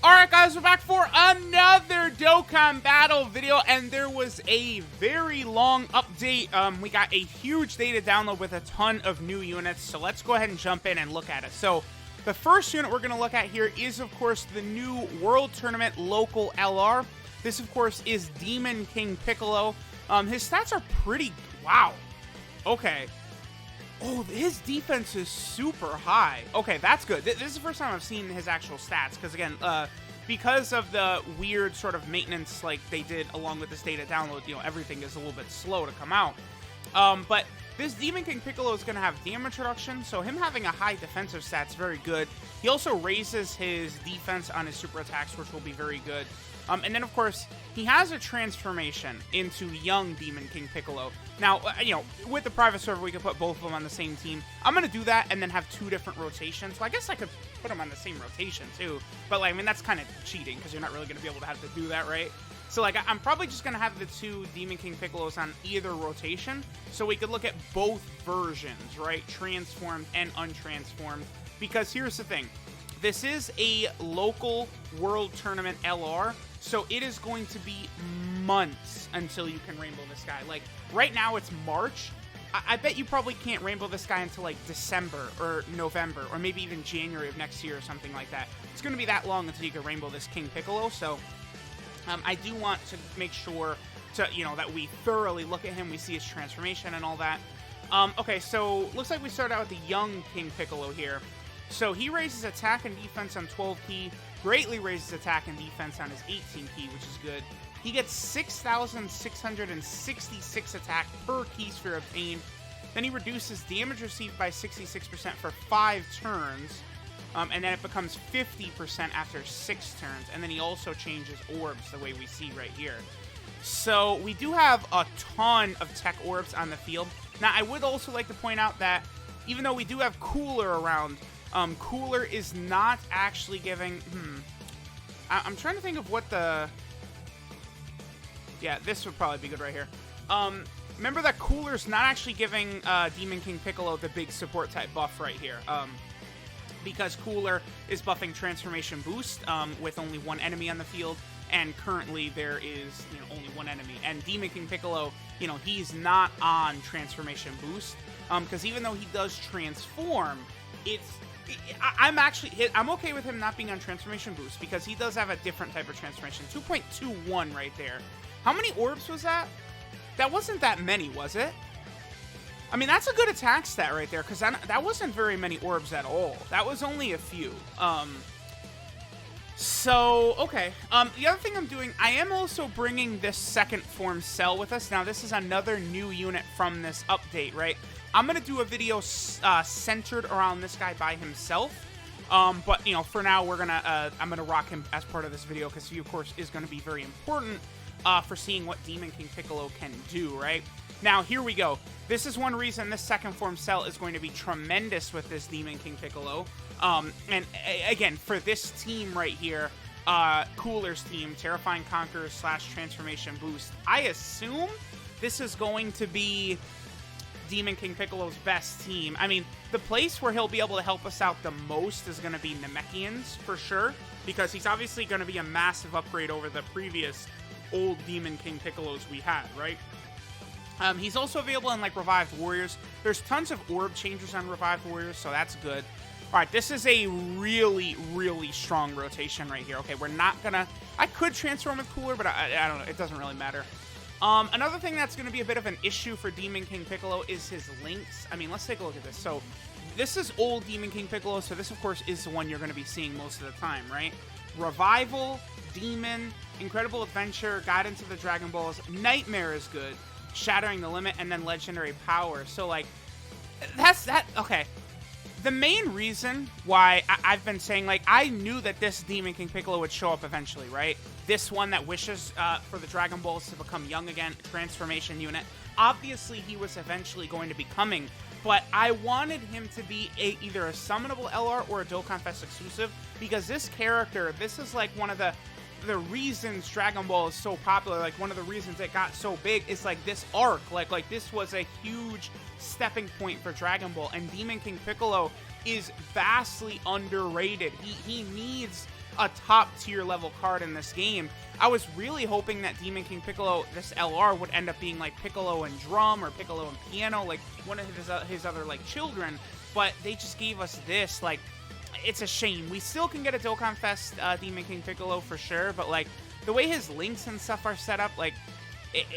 Alright guys, we're back for another Dokkan Battle video, and there was a very long update. We got a huge data download with a ton of new units, so let's go ahead and jump in and look at it. So, the first unit we're going to look at here is, of course, the new World Tournament Local LR. This, of course, is Demon King Piccolo. His stats are pretty... wow. Okay. Oh, his defense is super high. Okay, that's good. This is the first time I've seen his actual stats, because again, because of the weird sort of maintenance like they did along with this data download, you know, everything is a little bit slow to come out. But this Demon King Piccolo is going to have damage reduction, so him having a high defensive stats is very good. He also raises his defense on his super attacks, which will be very good. And then, of course, he has a transformation into young Demon King Piccolo. Now, you know, with the private server, we could put both of them on the same team. I'm going to do that and then have two different rotations. Well, I guess I could put them on the same rotation, too. But, like, I mean, that's kind of cheating because you're not really going to be able to have to do that, right? So, like, I'm probably just going to have the two Demon King Piccolos on either rotation so we could look at both versions, right? Transformed and untransformed. Because here's the thing. This is a local World Tournament LR, so it is going to be months until you can rainbow this guy. Like, right now it's March. I bet you probably can't rainbow this guy until, like, December or November or maybe even January of next year or something like that. It's going to be that long until you can rainbow this King Piccolo, so I do want to make sure to, you know, that we thoroughly look at him. We see his transformation and all that. Okay, so looks like we start out with the young King Piccolo here. So he raises attack and defense on 12 key, greatly raises attack and defense on his 18 key, which is good. He gets 6,666 attack per key sphere obtained. Then he reduces damage received by 66% for 5 turns. And then it becomes 50% after 6 turns. And then he also changes orbs the way we see right here. So we do have a ton of tech orbs on the field. Now, I would also like to point out that even though we do have Cooler around, Cooler is not actually giving... I'm trying to think of what the... Yeah, this would probably be good right here. Remember that Cooler's not actually giving Demon King Piccolo the big support type buff right here. Because Cooler is buffing Transformation Boost with only one enemy on the field. And currently there is, you know, only one enemy. And Demon King Piccolo, you know, he's not on Transformation Boost. Because even though he does transform, I'm okay with him not being on Transformation Boost because he does have a different type of transformation. 2.21 right there. How many orbs was that? That wasn't that many, was it? I mean, that's a good attack stat right there because that wasn't very many orbs at all. That was only a few. So, okay. The other thing I'm doing, I am also bringing this second form Cell with us. Now, this is another new unit from this update, right? I'm going to do a video centered around this guy by himself. But, you know, for now, I'm going to rock him as part of this video because he, of course, is going to be very important for seeing what Demon King Piccolo can do, right? Now, here we go. This is one reason this second form Cell is going to be tremendous with this Demon King Piccolo. And again, for this team right here, Cooler's team, Terrifying Conqueror / Transformation Boost, I assume this is going to be Demon King Piccolo's best team. I mean, the place where he'll be able to help us out the most is going to be Namekians, for sure, because he's obviously going to be a massive upgrade over the previous old Demon King Piccolos we had, right? He's also available in, like, Revived Warriors. There's tons of orb changers on Revived Warriors, so that's good. Alright, this is a really, really strong rotation right here. Okay, we're not gonna... I could transform with Cooler, but I don't know. It doesn't really matter. Another thing that's going to be a bit of an issue for Demon King Piccolo is his links. I mean, let's take a look at this. So, this is old Demon King Piccolo, so this, of course, is the one you're going to be seeing most of the time, right? Revival, Demon, Incredible Adventure, Guidance of the Dragon Balls, Nightmare is good, Shattering the Limit, and then Legendary Power. So, like, that's that. Okay. The main reason why I've been saying, like, I knew that this Demon King Piccolo would show up eventually, right? This one that wishes for the Dragon Balls to become young again, transformation unit. Obviously, he was eventually going to be coming, but I wanted him to be either a summonable LR or a Dokkan Fest exclusive, because this character, this is like one of the reasons Dragon Ball is so popular, like one of the reasons it got so big is like this arc, like this was a huge stepping point for Dragon Ball, and Demon King Piccolo is vastly underrated. He needs a top tier level card in this game. I was really hoping that Demon King Piccolo, this LR, would end up being like Piccolo and drum or Piccolo and piano, like one of his other like children, but they just gave us this. Like, it's a shame. We still can get a Dokkan Fest Demon King Piccolo for sure, but like the way his links and stuff are set up, like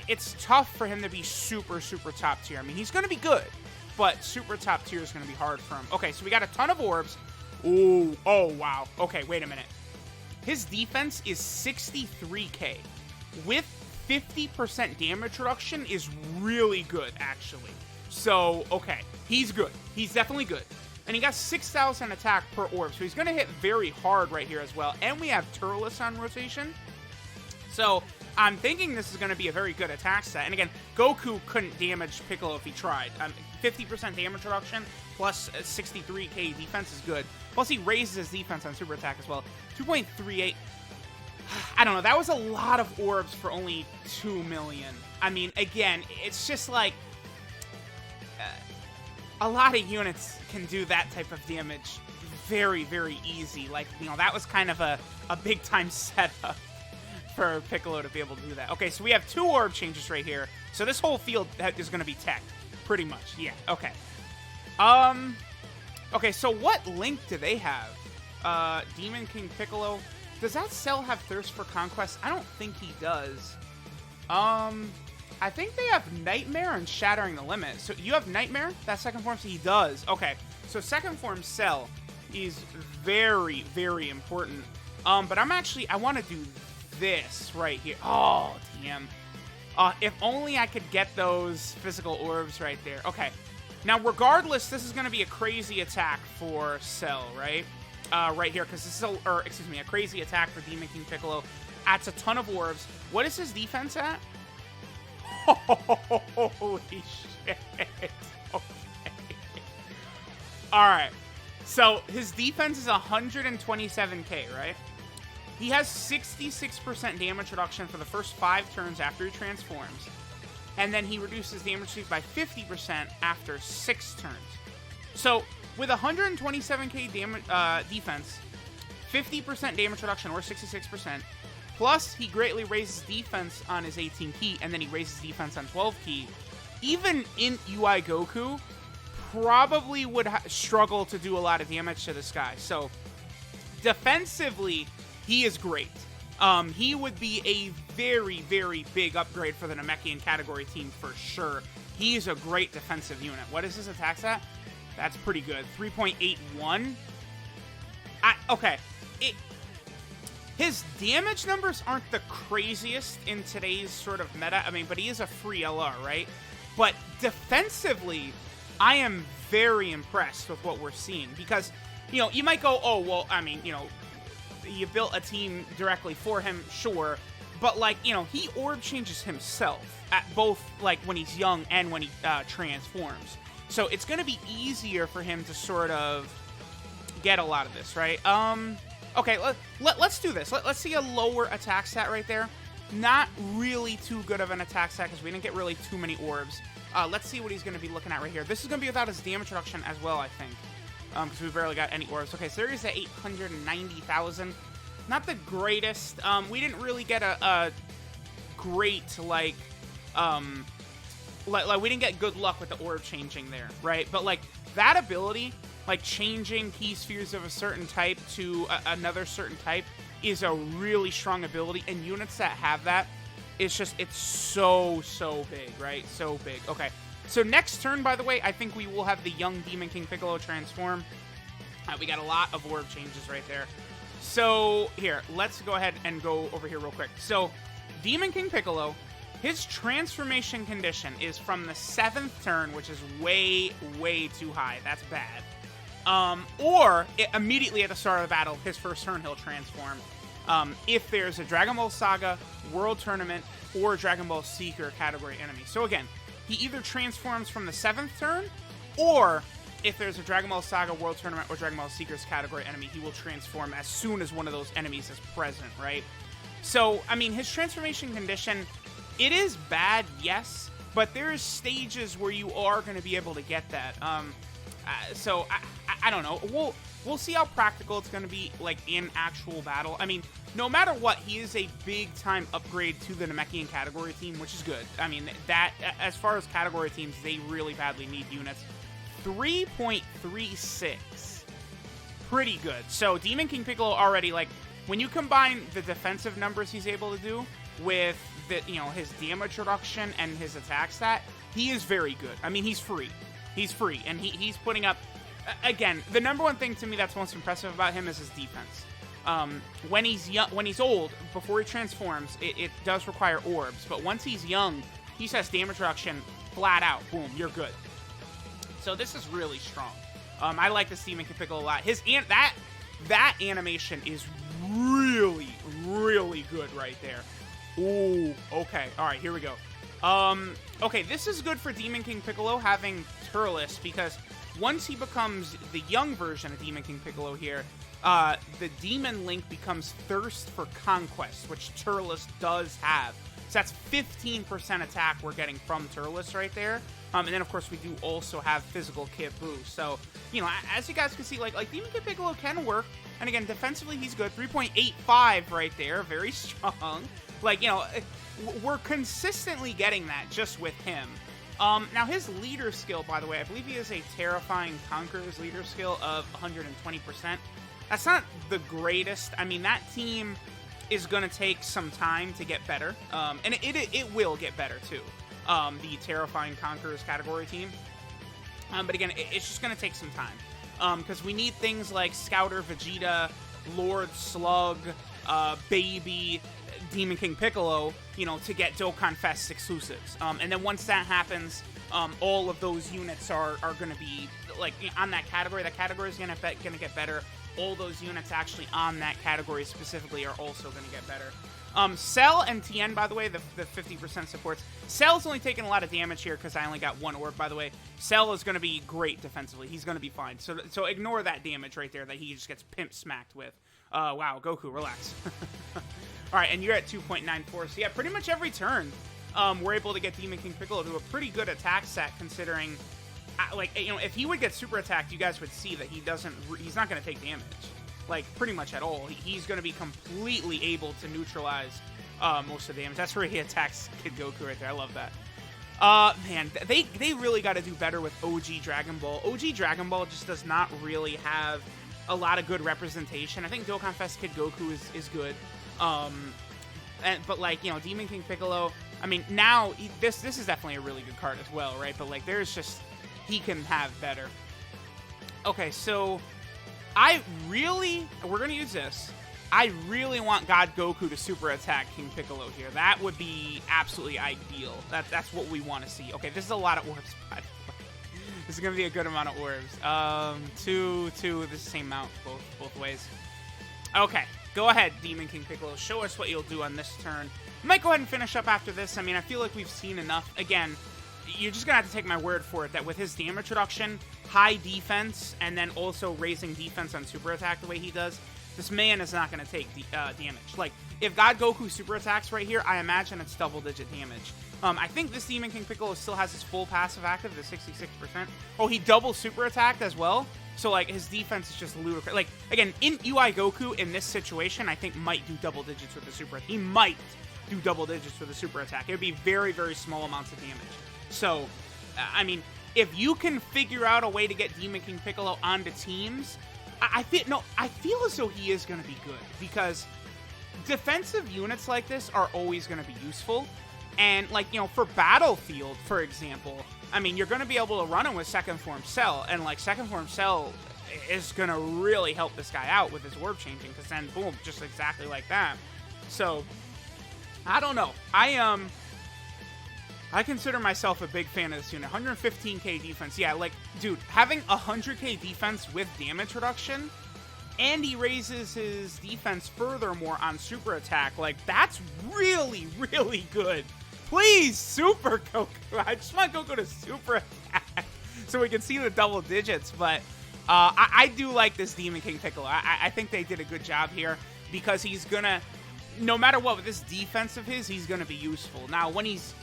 it's tough for him to be super, super top tier. I mean, he's going to be good, but super top tier is going to be hard for him. Okay, so we got a ton of orbs. Ooh, oh, wow. Okay, wait a minute. His defense is 63k. With 50% damage reduction is really good, actually. So, okay, he's good. He's definitely good. And he got 6,000 attack per orb, so he's going to hit very hard right here as well. And we have Turles on rotation. So I'm thinking this is going to be a very good attack set. And again, Goku couldn't damage Piccolo if he tried. 50% damage reduction plus 63k defense is good. Plus he raises his defense on super attack as well. 2.38. I don't know. That was a lot of orbs for only 2 million. I mean, again, it's just like a lot of units can do that type of damage very, very easy. Like, you know, that was kind of a big time setup for Piccolo to be able to do that. Okay, so we have 2 orb changes right here. So this whole field is going to be tech, pretty much. Yeah, okay. Okay, so what link do they have? Demon King Piccolo. Does that cell have Thirst for Conquest? I don't think he does. I think they have Nightmare and Shattering the Limit. So you have Nightmare? That second form? So he does. Okay, so second form cell is very, very important. But I want to do this right here. Oh, damn. If only I could get those physical orbs right there. Okay. Now, regardless, this is going to be a crazy attack for Cell, right? Right here, because this is a crazy attack for Demon King Piccolo. Adds a ton of orbs. What is his defense at? Holy shit. Okay. Alright. So, his defense is 127k, right? He has 66% damage reduction for the first 5 turns after he transforms. And then he reduces damage by 50% after 6 turns. So, with 127k defense, 50% damage reduction, or 66%, plus he greatly raises defense on his 18 key, and then he raises defense on 12 key, even in UI Goku, probably would struggle to do a lot of damage to this guy. So, defensively, he is great. He would be a very, very big upgrade for the Namekian category team for sure. He is a great defensive unit. What is his attack stat? That's pretty good. 3.81. Okay. His damage numbers aren't the craziest in today's sort of meta. I mean, but he is a free LR, right? But defensively, I am very impressed with what we're seeing. Because, you know, you might go, oh, well, I mean, you know, you built a team directly for him, sure. But, like, you know, he orb changes himself at both, like, when he's young and when he transforms. So it's going to be easier for him to sort of get a lot of this, right? Okay, let's do this. Let's see a lower attack stat right there. Not really too good of an attack stat because we didn't get really too many orbs. Let's see what he's going to be looking at right here. This is going to be without his damage reduction as well, I think. Because we barely got any orbs. Okay, so there is the 890,000. Not the greatest. We didn't really get a great, like, we didn't get good luck with the orb changing there, right? But, like, that ability, like, changing key spheres of a certain type to another certain type is a really strong ability. And units that have that, it's so big, right? So big. Okay. So next turn, by the way, I think we will have the young Demon King Piccolo transform. We got a lot of orb changes right there. So here, let's go ahead and go over here real quick. So Demon King Piccolo, his transformation condition is from the 7th turn, which is way, way too high. That's bad. Or immediately at the start of the battle, his first turn, he'll transform. If there's a Dragon Ball Saga, World Tournament, or Dragon Ball Seeker category enemy. So again, he either transforms from the 7th turn, or if there's a Dragon Ball Saga, World Tournament, or Dragon Ball Seekers category enemy, he will transform as soon as one of those enemies is present, right? So, I mean, his transformation condition, it is bad, yes, but there's stages where you are going to be able to get that. So, I don't know. We'll see how practical it's going to be, like, in actual battle. I mean, no matter what, he is a big-time upgrade to the Namekian category team, which is good. I mean, that, as far as category teams, they really badly need units. 3.36. Pretty good. So, Demon King Piccolo already, like, when you combine the defensive numbers he's able to do with, the, you know, his damage reduction and his attack stat, he is very good. I mean, he's free. He's free, and he's putting up... Again, the number one thing to me that's most impressive about him is his defense. When he's young, when he's old, before he transforms, it does require orbs. But once he's young, he says damage reduction flat out. Boom, you're good. So this is really strong. I like this Demon King Piccolo a lot. That animation is really, really good right there. Ooh, okay. All right, here we go. Okay, this is good for Demon King Piccolo having Turles, because once he becomes the young version of Demon King Piccolo here, the Demon Link becomes Thirst for Conquest, which Turles does have. So that's 15% attack we're getting from Turles right there. And then, of course, we do also have Physical Kit Boost. So, you know, as you guys can see, like Demon King Piccolo can work. And again, defensively, he's good. 3.85 right there. Very strong. Like, you know, we're consistently getting that just with him. Now, his leader skill, by the way, I believe he has a Terrifying Conqueror's leader skill of 120%. That's not the greatest. I mean, that team is going to take some time to get better. And it will get better, too. The Terrifying Conqueror's category team. But again, it's just going to take some time. Because we need things like Scouter Vegeta, Lord Slug, Baby, Demon King Piccolo, you know, to get Dokkan Fest exclusives. And then once that happens, all of those units are going to be, like, on that category. That category is going to get better. All those units actually on that category specifically are also going to get better. Cell and Tien, by the way, the 50% supports. Cell's only taking a lot of damage here because I only got one orb, by the way. Cell is going to be great defensively. He's going to be fine. So ignore that damage right there that he just gets pimp smacked with. Wow, Goku, relax. All right, and you're at 2.94. So yeah, pretty much every turn, we're able to get Demon King Piccolo to a pretty good attack set, considering, like, you know, if he would get super attacked, you guys would see that he's not going to take damage, like, pretty much at all. He's going to be completely able to neutralize most of the damage. That's where he attacks Kid Goku right there. I love that. Man, they really got to do better with OG Dragon Ball. OG Dragon Ball just does not really have a lot of good representation. I think Dokkan Fest Kid Goku is good. But, like, you know, Demon King Piccolo, I mean, now, this is definitely a really good card as well, right? But, like, there's just, he can have better. Okay, so, we're gonna use this. I really want God Goku to super attack King Piccolo here. That would be absolutely ideal. That's what we want to see. Okay, this is a lot of orbs, by the way. This is gonna be a good amount of orbs. Two, this is the same amount both ways. Okay. Go ahead, Demon King Piccolo. Show us what you'll do on this turn. I might go ahead and finish up after this. I mean, I feel like we've seen enough. Again, you're just going to have to take my word for it that with his damage reduction, high defense, and then also raising defense on super attack the way he does, this man is not going to take damage. Like, if God Goku super attacks right here, I imagine it's double-digit damage. I think this Demon King Piccolo still has his full passive active, the 66%. Oh, he double super attacked as well? So, like, his defense is just ludicrous. Like, again, in UI Goku, in this situation, I think might do double digits with the super attack. He might do double digits with a super attack. It would be very, very small amounts of damage. So, I mean, if you can figure out a way to get Demon King Piccolo onto teams, I feel as though he is going to be good. Because defensive units like this are always going to be useful. And, like, you know, for Battlefield, for example, I mean, you're going to be able to run him with Second Form Cell, and, like, Second Form Cell is going to really help this guy out with his orb changing, because then, boom, just exactly like that. So, I don't know. I consider myself a big fan of this unit. 115k defense. Yeah, like, dude, having 100k defense with damage reduction, and he raises his defense furthermore on super attack, like, that's really, really good. Please, Super Goku. I just want Goku to super attack so we can see the double digits. But I do like this Demon King Piccolo. I think they did a good job here because he's going to, no matter what, with this defense of his, he's going to be useful. Now, when he's,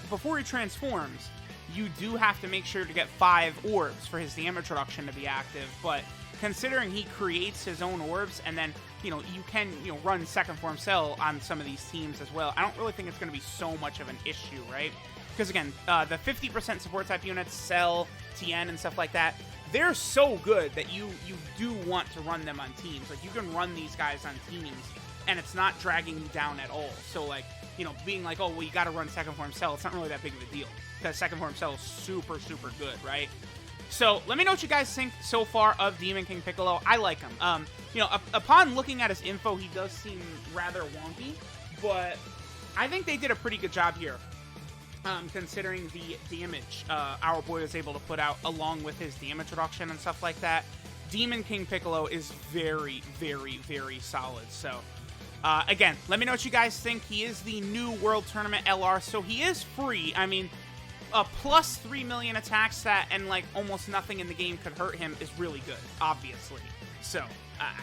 before he transforms, you do have to make sure to get 5 orbs for his damage reduction to be active. But considering he creates his own orbs, and then, you know, you can, you know, run second form Cell on some of these teams as well. I don't really think it's going to be so much of an issue, right? Because again, the 50% support type units, Cell, Tien, and stuff like that, they're so good that you do want to run them on teams. Like, you can run these guys on teams, and it's not dragging you down at all. So, like, you know, being like, oh, well, you got to run second form Cell, it's not really that big of a deal, because second form Cell is super, super good, right? So, let me know what you guys think so far of Demon King Piccolo. I like him. You know, upon looking at his info, he does seem rather wonky, but I think they did a pretty good job here. Considering the damage our boy was able to put out along with his damage reduction and stuff like that. Demon King Piccolo is very, very, very solid. So, again, let me know what you guys think. He is the new World Tournament LR, so he is free. I mean, a plus 3 million attack stat and, like, almost nothing in the game could hurt him is really good, obviously. So,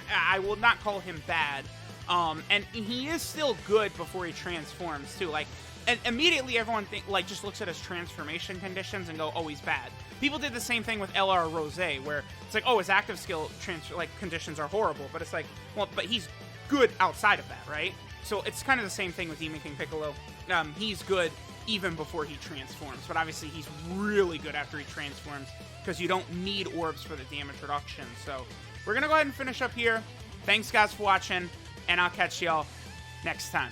I will not call him bad. And he is still good before he transforms, too. Like, and immediately everyone just looks at his transformation conditions and go, oh, he's bad. People did the same thing with LR Rose, where it's like, oh, his active skill conditions are horrible, but it's like, well, but he's good outside of that, right? So it's kind of the same thing with Demon King Piccolo. He's good even before he transforms, but obviously he's really good after he transforms because you don't need orbs for the damage reduction. So we're gonna go ahead and finish up here. Thanks guys for watching, and I'll catch y'all next time.